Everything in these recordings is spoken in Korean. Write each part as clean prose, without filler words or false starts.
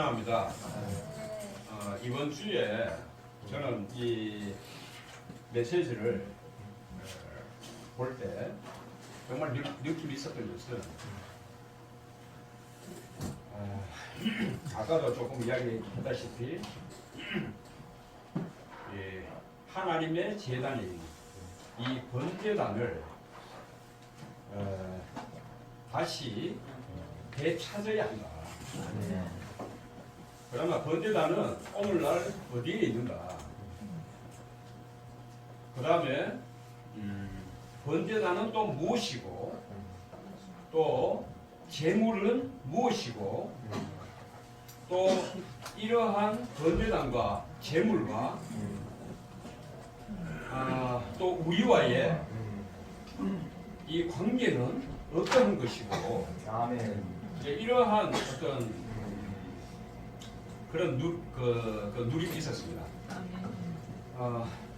합니다. 이번 주에 저는 이 메시지를 볼 때 정말 느낌이 있었던 것은 아까도 조금 이야기했다시피 하나님의 제단인 이 번제단을 다시 되찾아야 한다. 그러나 번제단은 오늘날 어디에 있는가? 그 다음에 번제단은 또 무엇이고, 또 제물은 무엇이고, 또 이러한 번제단과 제물과 또 우리와의 이 관계는 어떤 것이고, 이제 이러한 어떤 그런 누림이 있었습니다.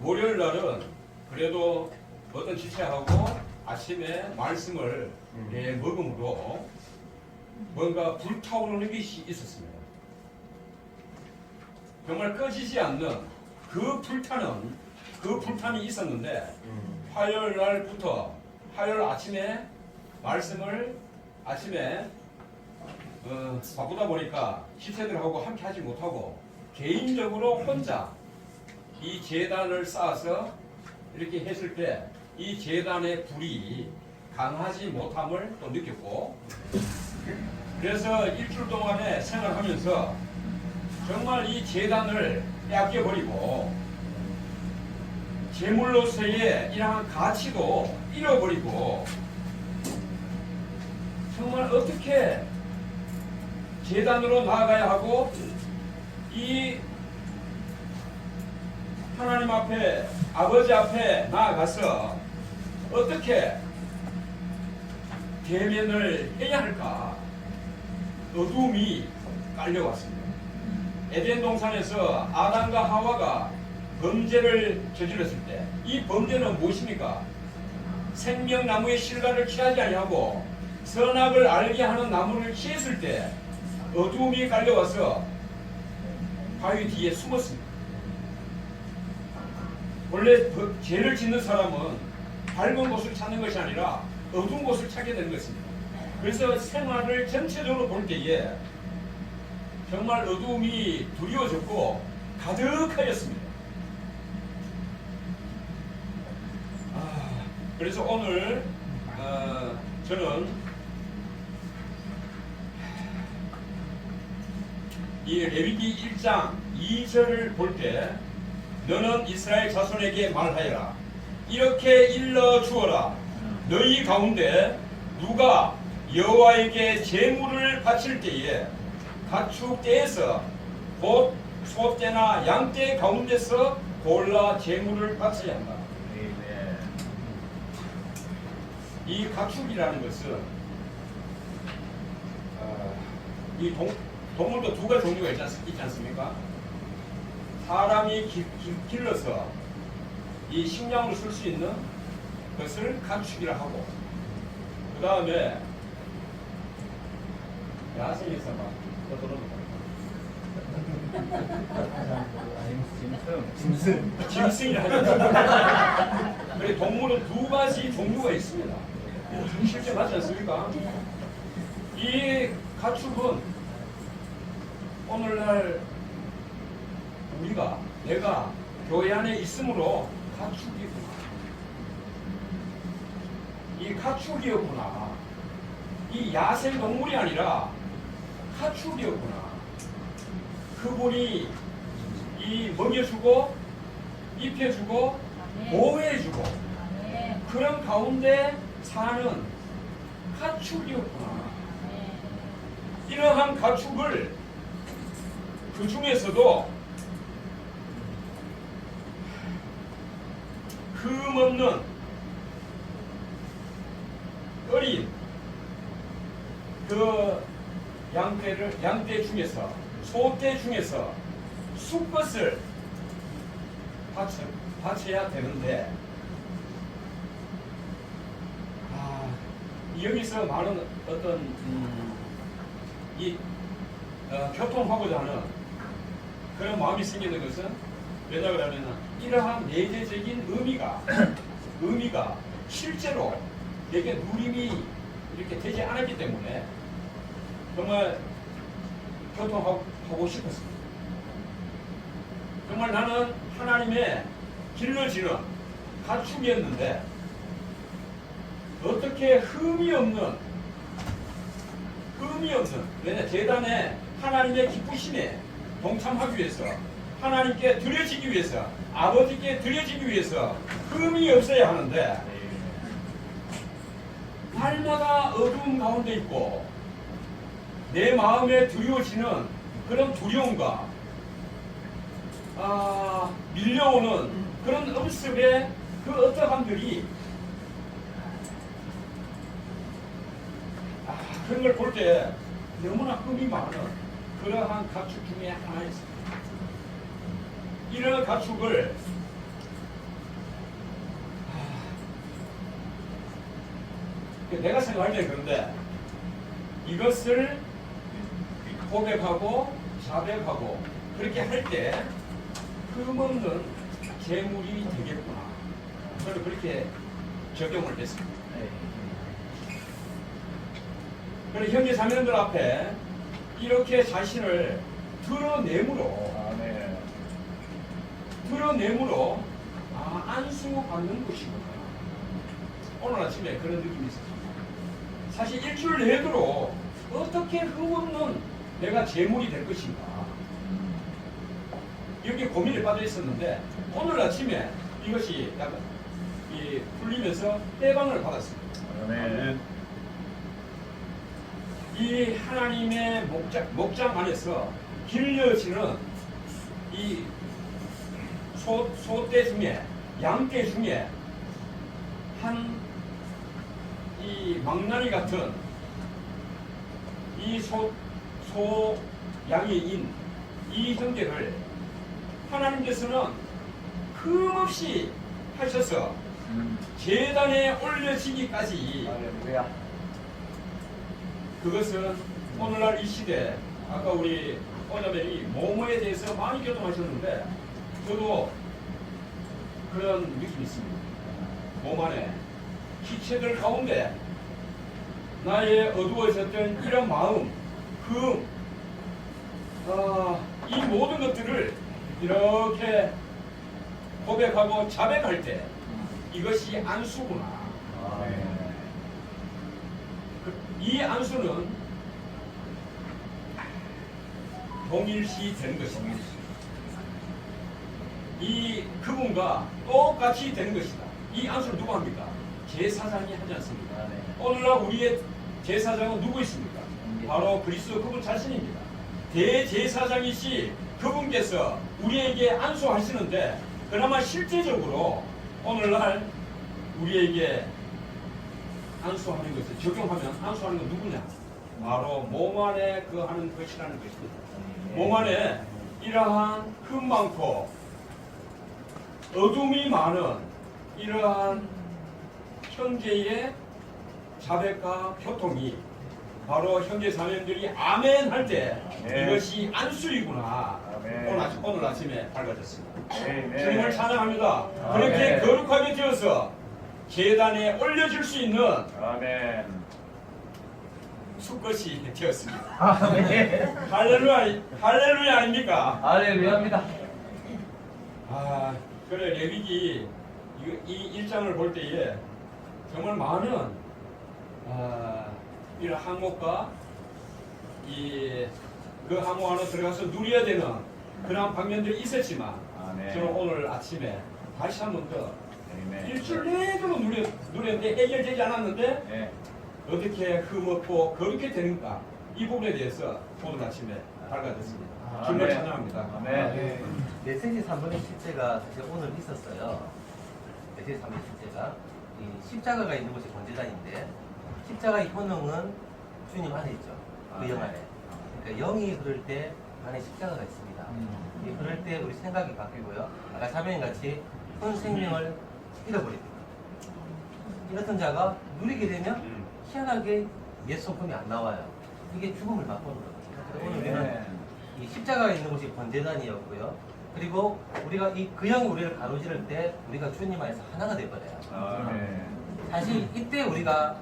월요일 날은 그래도 어떤 지체하고 아침에 말씀을 먹음으로 뭔가 불타오르는 것이 있었습니다. 정말 꺼지지 않는 그 불탄이 있었는데 화요일 날부터 화요일 아침에 말씀을 아침에 바쁘다 보니까 시체들하고 함께 하지 못하고 개인적으로 혼자 이 제단을 쌓아서 이렇게 했을 때 이 제단의 불이 강하지 못함을 또 느꼈고, 그래서 일주일 동안에 생활하면서 정말 이 제단을 빼앗겨버리고 제물로서의 이러한 가치도 잃어버리고 정말 어떻게 제단으로 나아가야 하고 이 하나님 앞에 아버지 앞에 나아가서 어떻게 대면을 해야 할까? 어두움이 깔려왔습니다. 에덴 동산에서 아담과 하와가 범죄를 저질렀을 때 이 범죄는 무엇입니까? 생명나무의 실과를 취하지 아니하고 선악을 알게 하는 나무를 취했을 때 어두움이 깔려와서 바위 뒤에 숨었습니다. 원래 죄를 짓는 사람은 밝은 곳을 찾는 것이 아니라 어두운 곳을 찾게 되는 것입니다. 그래서 생활을 전체적으로 볼 때에 정말 어두움이 두려워졌고 가득하였습니다. 그래서 오늘 저는 이 레위기 1장 2절을 볼 때 너는 이스라엘 자손에게 말하여라. 이렇게 일러 주어라. 너희 가운데 누가 여호와에게 제물을 바칠 때에 가축 떼에서 곧 소떼나 양떼 가운데서 골라 제물을 바쳐야 한다. 이 가축이라는 것은 이 동물도 두 가지 종류가 있지 않습니까? 사람이 길러서 이 식량으로 쓸 수 있는 것을 가축이라 하고, 그 다음에 야생에서 막 짐승이라 하죠. 그래 동물은 두 가지 종류가 있습니다. 실제 맞지 않습니까? 이 가축은 오늘날 내가 교회 안에 있으므로 가축이구나. 이 가축이었구나. 이 야생 동물이 아니라 가축이었구나. 그분이 이 먹여주고 입혀주고 보호해주고 그런 가운데 사는 가축이었구나. 이러한 가축을 그 중에서도 흠없는 어린 그 양떼 중에서 소떼 중에서 수컷을 바쳐야 되는데 여기서 많은 어떤 이 교통하고자 하는 그런 마음이 생기는 것은 왜냐 그러면 이러한 내재적인 의미가 실제로 내게 누림이 이렇게 되지 않았기 때문에 정말 교통하고 싶었습니다. 정말 나는 하나님의 길러지는 가축이었는데 어떻게 흠이 없는 왜냐 제단에 하나님의 기쁘심에 동참하기 위해서 하나님께 드려지기 위해서 아버지께 드려지기 위해서 흠이 없어야 하는데 날마다 어두움 가운데 있고 내 마음에 두려워지는 그런 두려움과 밀려오는 그런 음습의 그 어떠함들이 그런 걸 볼 때 너무나 흠이 많은 그러한 가축 중에 하나였습니다. 이런 가축을 내가 생각할 때 그런데 이것을 고백하고 자백하고 그렇게 할 때 흠없는 재물이 되겠구나. 저는 그렇게 적용을 했습니다. 그래서 형제 자매들 앞에 이렇게 자신을 드러내므로 안수받는 것이구나. 오늘 아침에 그런 느낌이 있었습니다. 사실 일주일 내도록 어떻게 흠없는 내가 재물이 될 것인가 여기 고민에 빠져 있었는데 오늘 아침에 이것이 약간 풀리면서 해방을 받았습니다. 이 하나님의 목장 안에서 길려지는 이 소떼 중에 양떼 중에 한 이 망나니 같은 이 양이인 이 형제를 하나님께서는 흠없이 하셔서 제단에 올려지기까지 그것은 오늘날 이 시대 아까 우리 오자매이 모모에 대해서 많이 교통하셨는데 저도 그런 느낌이 있습니다. 몸 안에 기체들 가운데 나의 어두워졌던 이런 마음, 이 모든 것들을 이렇게 고백하고 자백할 때 이것이 안수구나. 이 안수는 동일시 되는 것입니다. 이 그분과 똑같이 되는 것이다. 이 안수를 누가 합니까? 제사장이 하지 않습니까? 오늘날 우리의 제사장은 누구 있습니까? 바로 그리스도 그분 자신입니다. 대제사장이시 그분께서 우리에게 안수하시는데 그나마 실제적으로 오늘날 우리에게 안수하는 것을 적용하면 안수하는 건 누구냐? 바로 몸 안에 그 하는 것이라는 것입니다. 몸 안에 이러한 흠 많고 어둠이 많은 이러한 형제의 자백과 교통이 바로 형제 자매들이 아멘 할 때 이것이 안수이구나. 오늘 아침에 밝아졌습니다. 주님을 찬양합니다. 그렇게 거룩하게 되어서 제단에 올려질 수 있는 수것이 되었습니다. 할렐루야 아닙니까? 할렐루야입니다. 그래 레위기 이 1장을 볼 때에 정말 많은 이런 항목과 그 항목 안에 들어가서 누려야 되는 그런 방면들이 있었지만 저는 오늘 아침에 다시 한 번 더 일주일 내도록 누렸는데 해결되지 않았는데 어떻게 흠없고 그렇게 되는가 이 부분에 대해서 오늘 아침에 밝아졌습니다. 주님을 찬양합니다. 메시지 3번의 실제가 사실 오늘 있었어요. 메시지 3번의 실제가 이 십자가가 있는 곳이 권제단인데 십자가의 효능은 주님 안에 있죠. 그 영 안에. 그러니까 영이 흐를 때 안에 십자가가 있습니다. 이 흐를 때 우리 생각이 바뀌고요. 아까 사명님 같이 현 생명을 잃어버립니다. 이렇던 자가 누리게 되면 희한하게 옛 성품이 안 나와요. 이게 죽음을 맛보는 거거든요. 오늘 우리는 이 십자가가 있는 곳이 번제단이었고요. 그리고 우리가 이 그 형이 우리를 가로지를 때 우리가 주님 안에서 하나가 돼버려요. 사실 이때 우리가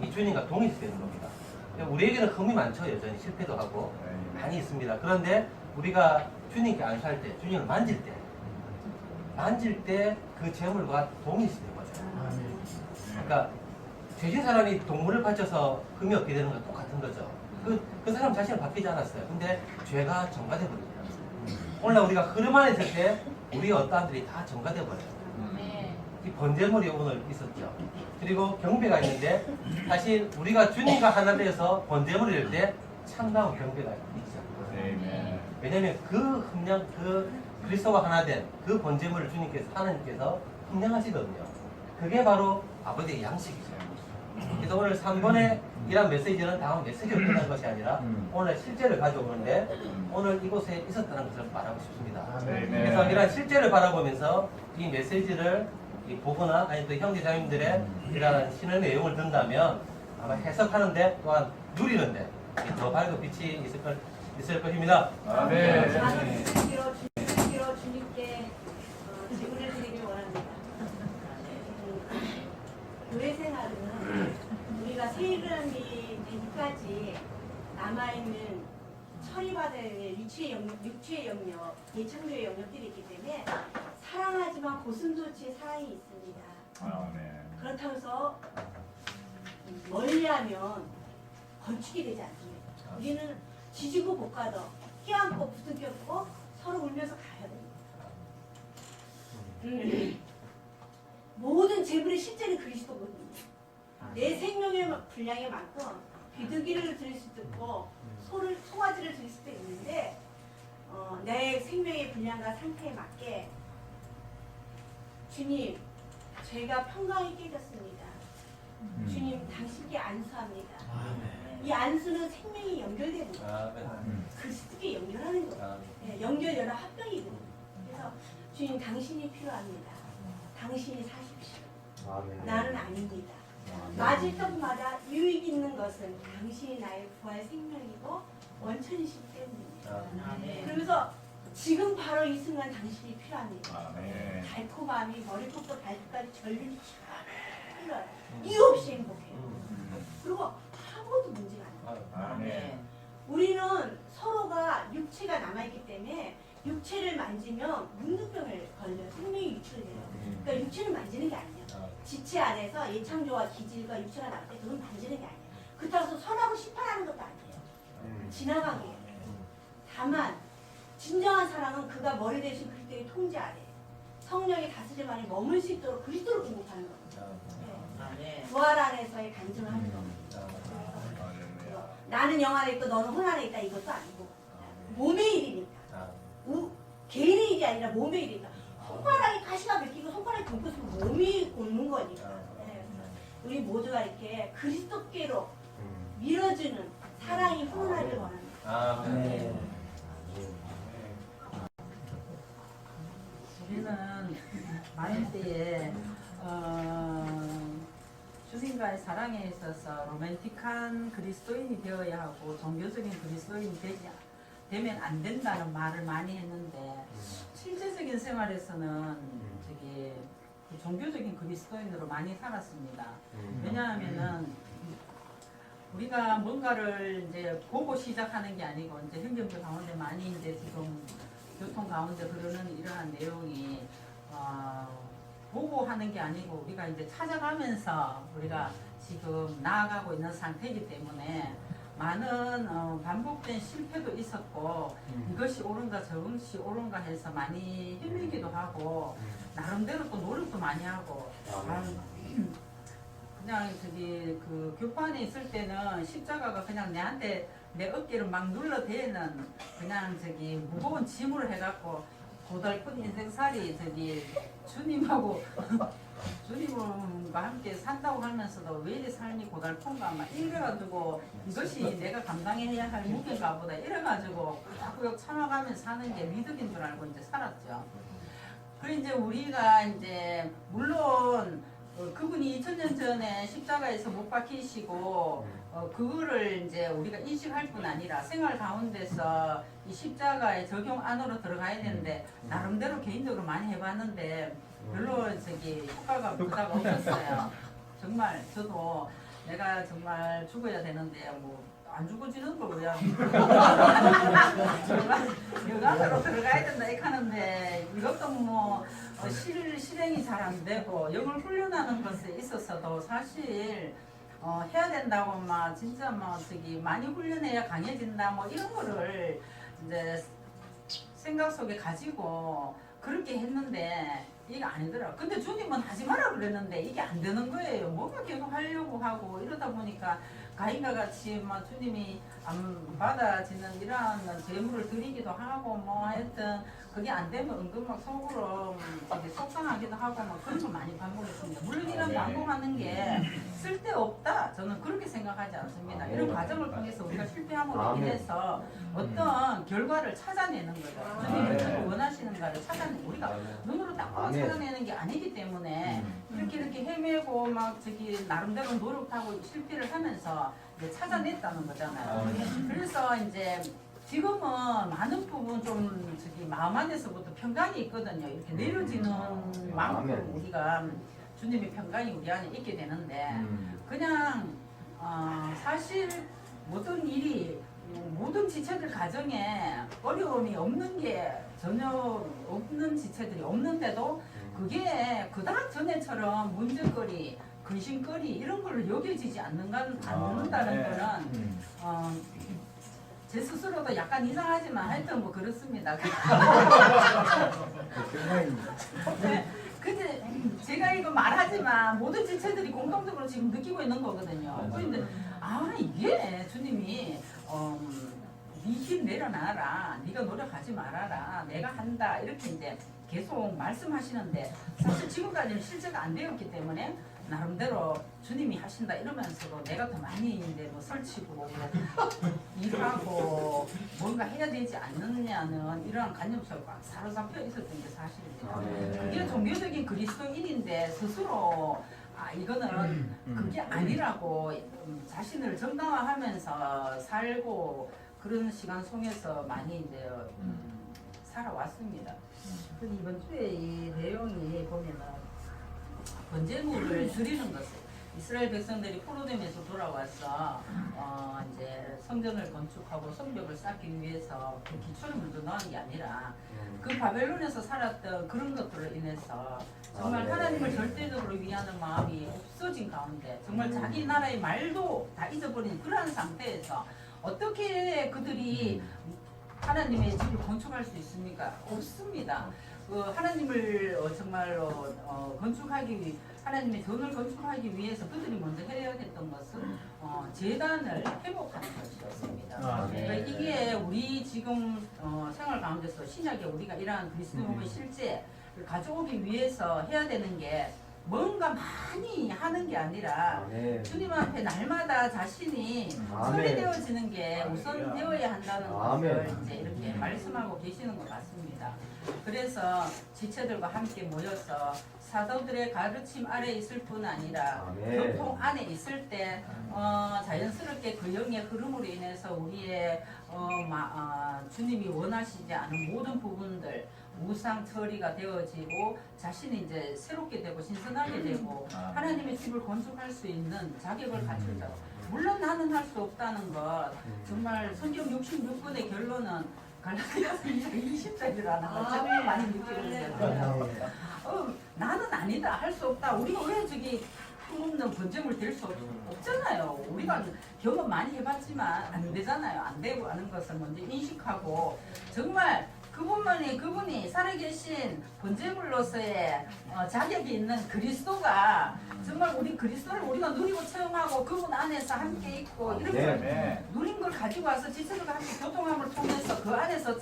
이 주님과 동일이 되는 겁니다. 우리에게는 흠이 많죠. 여전히 실패도 하고 많이 있습니다. 그런데 우리가 주님께 안수할 때, 주님을 만질 때 그 재물과 동일이 되는 거죠. 그러니까 죄진 사람이 동물을 바쳐서 흠이 없게 되는 건 똑같은 거죠. 그 사람 자신은 바뀌지 않았어요. 근데 죄가 전가돼 버립니다. 오늘날 우리가 흐름 안에 있을 때 우리 어떠한들이 다 전가돼 버려요. 이 번제물이 오늘 있었죠. 그리고 경배가 있는데 사실 우리가 주님과 하나 되어서 번제물을 열 때 참다운 경배가 있죠. 왜냐하면 그 흠량, 그 그리스도와 하나 된 그 번제물을 주님께서 하나님께서 흠량하시거든요. 그게 바로 아버지의 양식이죠. 그래서 오늘 3번에 이런 메시지는 다음 메시지로 끝난 것이 아니라 오늘 실제를 가져오는데 오늘 이곳에 있었다는 것을 말하고 싶습니다. 그래서 이런 실제를 바라보면서 이 메시지를 보거나 아니면 또 형제자매님들의 이러한 신의 내용을 든다면 아마 해석하는데 또한 누리는데 더 밝은 빛이 있을 것입니다. 저는 주님께로 주님께 질문을 드리길 원합니다. 교회 생활은 우리가 세일감이 되기까지 남아있는 처리받아야 할 육체의 영역, 예창교의 영역들이 있기 때문에 사랑하지만 고슴도치의 사랑이 있습니다. 그렇다고 해서 멀리하면 건축이 되지 않습니다. 우리는 지지고 볶아도 껴안고 부둥켰고 서로 울면서 가야 됩니다. 모든 재물의 실제는 그리스도거든요. 내 생명의 분량에 만큼 비둘기를 드릴 수도 있고 송아지를 드릴 수도 있는데 내 생명의 분량과 상태에 맞게 주님, 죄가 평강이 깨졌습니다. 주님, 당신께 안수합니다. 이 안수는 생명이 연결되는 거예요. 그리스도께 연결하는 거예요. 연결 연합 합병이거든요. 그래서 주님, 당신이 필요합니다. 당신이 사십시오. 나는 아닙니다. 맞을 때마다 유익 있는 것은 당신이 나의 부활 생명이고 원천이시기 때문입니다. 그러면서 지금 바로 이 순간 당신이 필요합니다. 달콤함이 머리부터 발끝까지 절균이 쫙 흘러요. 이유 없이 행복해요. 그리고 아무것도 문제가 안 돼요. 우리는 서로가 육체가 남아있기 때문에 육체를 만지면 문둥병을 걸려요. 생명이 유출돼요. 그러니까 육체를 만지는 게 아니에요. 지체 안에서 예창조와 기질과 육체가 나올 때 그건 만지는 게 아니에요. 그렇다고 해서 선하고 심판하는 것도 아니에요. 지나가게. 다만 진정한 사랑은 그가 머리 대신 그리스도의 통제 아래 성령의 다스림 안에 머물 수 있도록 그리스도를 공급하는 겁니다. 부활 안에서의 간증하는 겁니다. 나는 영 안에 있고 너는 혼 안에 있다 이것도 아니고 몸의 일이니까 개인의 일이 아니라 몸의 일이니까 손가락에 가시가 벗기고 손가락이 둥긋으면 몸이 곪는 거니까 우리 모두가 이렇게 그리스도께로 밀어주는 사랑이 훈훈하길 원합니다. 우리는 많은 때에 주님과의 사랑에 있어서 로맨틱한 그리스도인이 되어야 하고 종교적인 그리스도인이 되면 안 된다는 말을 많이 했는데 실제적인 생활에서는 그 종교적인 그리스도인으로 많이 살았습니다. 왜냐하면은 우리가 뭔가를 이제 보고 시작하는 게 아니고 이제 행정부 가운데 많이 이제 지금 교통 가운데 흐르는 이러한 내용이 보고 하는 게 아니고 우리가 이제 찾아가면서 우리가 지금 나아가고 있는 상태이기 때문에 많은 반복된 실패도 있었고 이것이 옳은가 저것이 옳은가 해서 많이 힘들기도 하고 나름대로 또 노력도 많이 하고 그냥 그 교판에 있을 때는 십자가가 그냥 내 어깨를 막 눌러대는 그냥 무거운 짐을 해갖고 고달픈 인생살이 주님과 함께 산다고 하면서도 왜 이리 삶이 고달픈가 막 이래가지고 이것이 내가 감당해야 할 무게인가 보다 이래가지고 꾸역꾸역 참아가면서 사는 게 미덕인 줄 알고 이제 살았죠. 그리고 이제 우리가 물론 그분이 2000년 전에 십자가에서 못 박히시고 그거를 이제 우리가 인식할 뿐 아니라 생활 가운데서 이 십자가의 적용 안으로 들어가야 되는데 나름대로 개인적으로 많이 해봤는데 별로 효과가 그다가 없었어요. 정말 저도 내가 정말 죽어야 되는데 안 죽어지는 걸 왜 여관으로 들어가야 된다 이렇게 하는데 이것도 실행이 잘 안 되고 영을 훈련하는 것에 있어서도 사실 해야 된다고 진짜 많이 훈련해야 강해진다 이런 거를 이제 생각 속에 가지고 그렇게 했는데 이게 아니더라. 근데 주님은 하지 마라 그랬는데 이게 안 되는 거예요. 뭔가 계속 하려고 하고 이러다 보니까 가인과 같이 주님이 안 받아지는 이러한 제물을 드리기도 하고 하여튼 그게 안 되면 은근 속으로 속상하기도 하고 그런 거 많이 반복했습니다. 물론 이런 반복하는 게 쓸데없다 저는 그렇게 생각하지 않습니다. 이런 과정을 통해서 우리가 실패함으로 인해서 어떤 결과를 찾아내는 거죠. 주님이 무엇을 원하시는가를 찾아내는 우리가 눈으로 딱 보고 찾아내는 게 아니기 때문에 이렇게 헤매고 나름대로 노력하고 실패를 하면서 이제 찾아냈다는 거잖아요. 그래서 이제 지금은 많은 부분 좀 마음 안에서부터 평강이 있거든요. 이렇게 내려지는 만큼 우리가 주님의 평강이 우리 안에 있게 되는데 그냥 사실 모든 일이 모든 지체들 가정에 어려움이 없는 게 전혀 없는 지체들이 없는데도 그게 그닥 전에처럼 문제거리 근심거리 이런 걸로 여겨지지 않는다는 거는 제 스스로도 약간 이상하지만 하여튼 그렇습니다. 네, 근데 제가 이거 말하지만 모든 지체들이 공통적으로 지금 느끼고 있는 거거든요. 그런데 이게 주님이 네 힘 내려놔라, 네가 노력하지 말아라, 내가 한다 이렇게 이제 계속 말씀하시는데 사실 지금까지는 실제가 안 되었기 때문에 나름대로 주님이 하신다 이러면서도 내가 더 많이 이제 설치고 일하고 뭔가 해야 되지 않느냐는 이러한 관념처럼 사로잡혀 있었던 게 사실이에요. 그게 종교적인 그리스도인인데 스스로 이거는 그게 아니라고 자신을 정당화하면서 살고 그런 시간 속에서 많이 이제 살아왔습니다. 그래서 이번 주에 이 내용이 보면은 번제물을 드리는 것을 이스라엘 백성들이 포로됨에서 돌아와서 이제 성전을 건축하고 성벽을 쌓기 위해서 그 기초를 먼저 넣은 게 아니라 그 바벨론에서 살았던 그런 것들로 인해서 정말 하나님을 절대적으로 위하는 마음이 없어진 가운데 정말 자기 나라의 말도 다 잊어버린 그러한 상태에서 어떻게 그들이 하나님의 집을 건축할 수 있습니까? 없습니다. 하나님을 정말로 건축하기 하나님의 전을 건축하기 위해서 그들이 먼저 해야 했던 것은 제단을 회복하는 것이었습니다. 그러니까 이게 우리 지금 생활 가운데서 신약에 우리가 이러한 그리스도의 실제를 가져오기 위해서 해야 되는 게 뭔가 많이 하는 게 아니라 주님 앞에 날마다 자신이 처리되어지는 게 우선 되어야 한다는 것을 이제 이렇게 말씀하고 계시는 것 같습니다. 그래서 지체들과 함께 모여서 사도들의 가르침 아래 있을 뿐 아니라 교통 안에 있을 때 자연스럽게 그 영의 흐름으로 인해서 우리의 주님이 원하시지 않은 모든 부분들 무상 처리가 되어지고 자신이 이제 새롭게 되고 신선하게 되고 하나님의 집을 건축할 수 있는 자격을 갖추죠. 물론 나는 할 수 없다는 것 정말 성경 66권의 결론은 갈라디아서 20절이라는 거 정말 많이 느끼거든요. 나는 아니다, 할 수 없다. 우리가 왜 없는 번제물 될 수 없잖아요. 우리가 경험 많이 해봤지만 안 되잖아요. 안 되고 하는 것을 먼저 인식하고 정말 그분이 살아계신 번제물로서의 자격이 있는 그리스도가 정말 우리 그리스도를 우리가 누리고 체험하고 그분 안에서 함께 있고 이렇게 누린 걸 가지고 와서 지체들과 함께 교통함을 통해서 그 안에서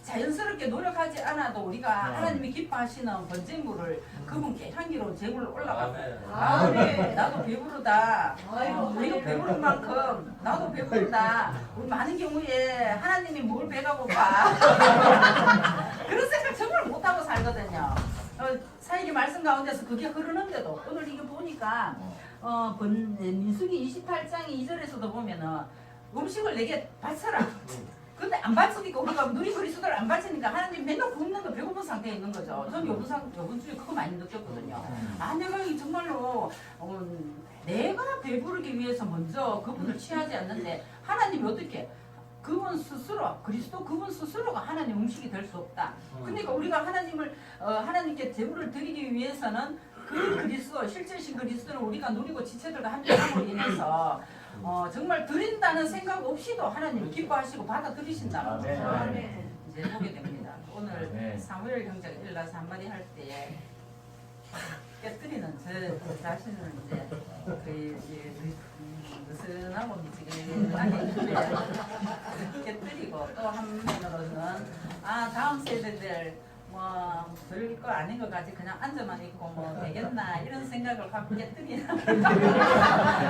자연스럽게 노력하지 않아도 우리가 하나님이 기뻐하시는 번제물을 그분께 향기로운 제물로 올라가고 나도 배부르다. 우리가 배부른 만큼 나도 배부르다. 우리 많은 경우에 하나님이 뭘 배가 고파 그런 생각 정말 못하고 살거든요. 사역의 말씀 가운데서 그 그게 흐르는데도 오늘 이거 보니까 민수기 28장 2절에서도 보면은 음식을 내게 바쳐라. 근데 안 바치니까 우리가 누리 그리스도를 안 바치니까 하나님 맨날 굶는 거 배고픈 상태에 있는 거죠. 저는 요번 주에 그거 많이 느꼈거든요. 아 내가 정말로 내가 배부르기 위해서 먼저 그분을 취하지 않는데 하나님이 어떻게 그분 스스로 그리스도 그분 스스로가 하나님 음식이 될 수 없다. 그러니까 우리가 하나님을 하나님께 제물을 드리기 위해서는 그 그리스도 실제신 그리스도는 우리가 누리고 지체들과 함께함으로 인해서 정말 드린다는 생각 없이도 하나님 기뻐하시고 받아들이신다. 이제 보게 됩니다. 오늘 사무엘 형제가 일어나서 한마디 할 때에 깨뜨리는 저 자신을 이제 느슨하고 미치겠나게 깨뜨리고 또 한면으로는 다음 세대들 뭐 별거 아닌 것 같이 그냥 앉아만 있고 뭐 되겠나 이런 생각을 갖고 깨뜨리는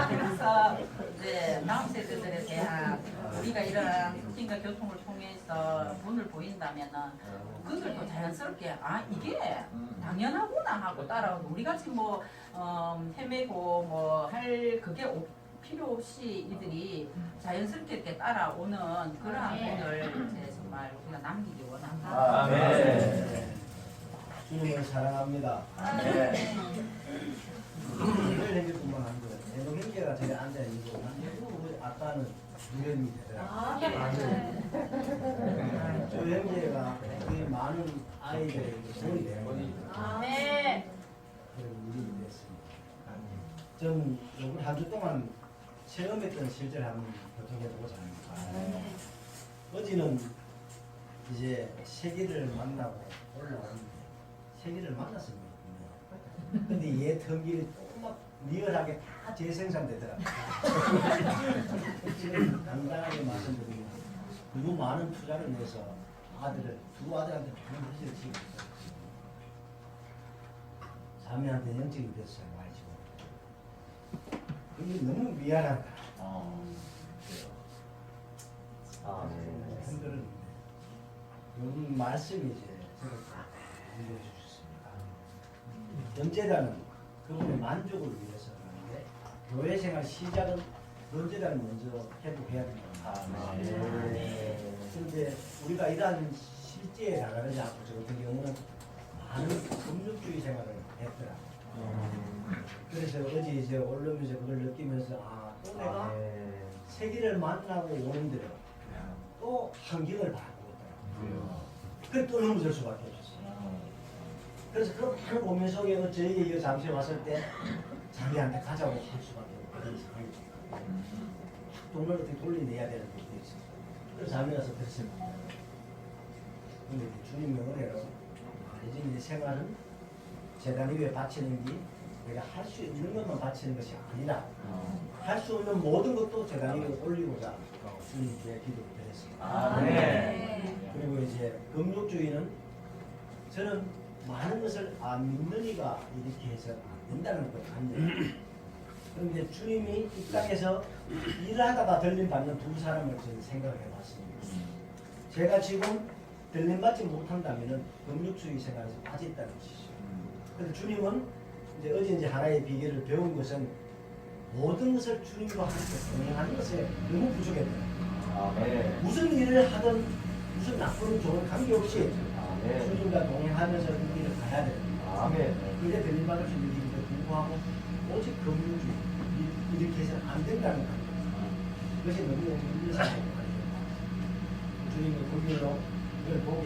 그래서 이제 다음 세대들에 대한 우리가 이런 통신과 교통을 통해서 문을 보인다면은 그들도 자연스럽게 이게 당연하구나 하고 따라오고 우리 같이 뭐 헤매고 뭐 할 그게 필요 없이 이들이 자연스럽게 이렇게 따라오는 그러한 오늘 이제 정말 우리가 남기기 원합니다. 아멘. 주님을 사랑합니다. 이걸 행제뿐만 아니고 대동 행제가 저기 앉아 있고 우리 아빠는 유형이 되더라고요. 저 형제가 우리 많은 아이들에게 도움이 되는 거예요. 그런 일이 됐습니다. 저는 이번 한 주 동안 체험했던 실제를 한번 교통해보고자 합니다. 어제는 이제 세계를 만나고 올라오는데 세계를 만났습니다. 근데 얘 텀길이 막 리얼하게 다 재생산되더라고요. 지금 간단하게 말씀드리면 너무 많은 투자를 내서 두 아들한테 많은 회식을 지고 있어요. 자매한테 영적인 뱃살 많이 지고 이게 너무 미안하다. 힘들었는데 요즘 말씀이 이제 저를 인도해 주셨습니다. 연재단은 그분의 만족을 위해서 하는데 교회 생활 시작은 연재단을 먼저 회복해야 된다. 그런데 우리가 이러한 실제에 나가지 않고 저 같은 경우는 많은 금육주의 생활을 했더라. 그래서 어제 이제 올라오면서 그걸 느끼면서 또 내가 세계를 만나고 오는 대로 또 환경을 바꾸고 있더라. 그래 또 넘어질 수밖에 없었어요. 그래서 그 많은 고민 속에 저희 잠시 왔을 때 자기한테 가자고 할 수밖에 없는 상황이 돈을 어떻게 돌려내야 되는 것도 있어요. 그래서 잠이 와서 그랬습니다. 근데 주님의 은혜로 이제 내 생활은 재단 위에 바치는 게 내가 할 수 있는 것만 바치는 것이 아니라 할 수 없는 모든 것도 재단 위에 올리고자 주님께 기도를 드렸습니다. 그리고 이제 금욕주의는 저는 많은 것을 믿느니가 이렇게 해서 안 된다는 걸 아니에요. 그런데 주님이 이 땅에서 일하다가 들림받는 두 사람을 저는 생각을 해봤습니다. 제가 지금 들림받지 못한다면 금욕주의 생활에서 빠졌다는 것이죠. 그래서 주님은 어제 하나의 비결을 배운 것은 모든 것을 주님과 함께 동행하는 것에 너무 부족했다. 무슨 일을 하든 무슨 나쁜 좋은 관계없이 주님과 동행하면서 그 길을 가야 된다. 그게 들림받을 수 있는 일인데 불구하고 오직 금융주의 이렇게 해서는 안 된다는 거예요. 그것이 너무 일상적인 거예요. 주님의 공유로 이걸 보고